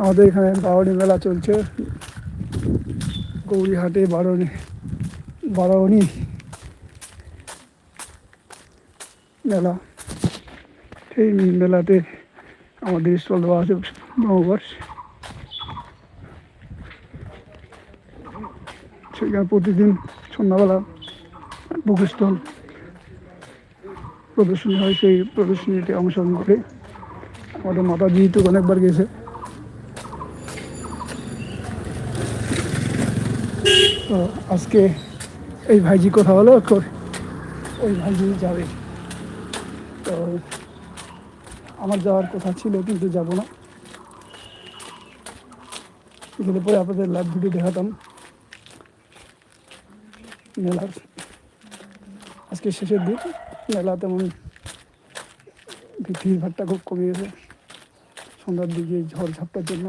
আমাদের এখানে বারোয়ারি মেলা চলছে, গৌরীহাটে বারোয়ারি মেলা। সেই মেলাতে আমাদের স্টল দেওয়া আছে নববর্ষ। সেখানে প্রতিদিন সন্ধ্যাবেলা বুক স্টল প্রদর্শনী হয়, সেই প্রদর্শনীতে অংশগ্রহণ করে আমাদের মাতাজি তো অনেকবার গেছে। তো আজকে এই ভাইজি কথা হলো, ওই ভাইজি যাবে। তো আমার যাওয়ার কথা ছিল কিন্তু যাব না, গেলে পরে আপনাদের লাইভ ভিডিও দেখাতাম মেলার। আজকে শেষের দিন, মেলা তেমন ভিড়ভাড়টা খুব কমে গেছে সন্ধ্যার দিকে ঝড় ঝাপটার জন্য।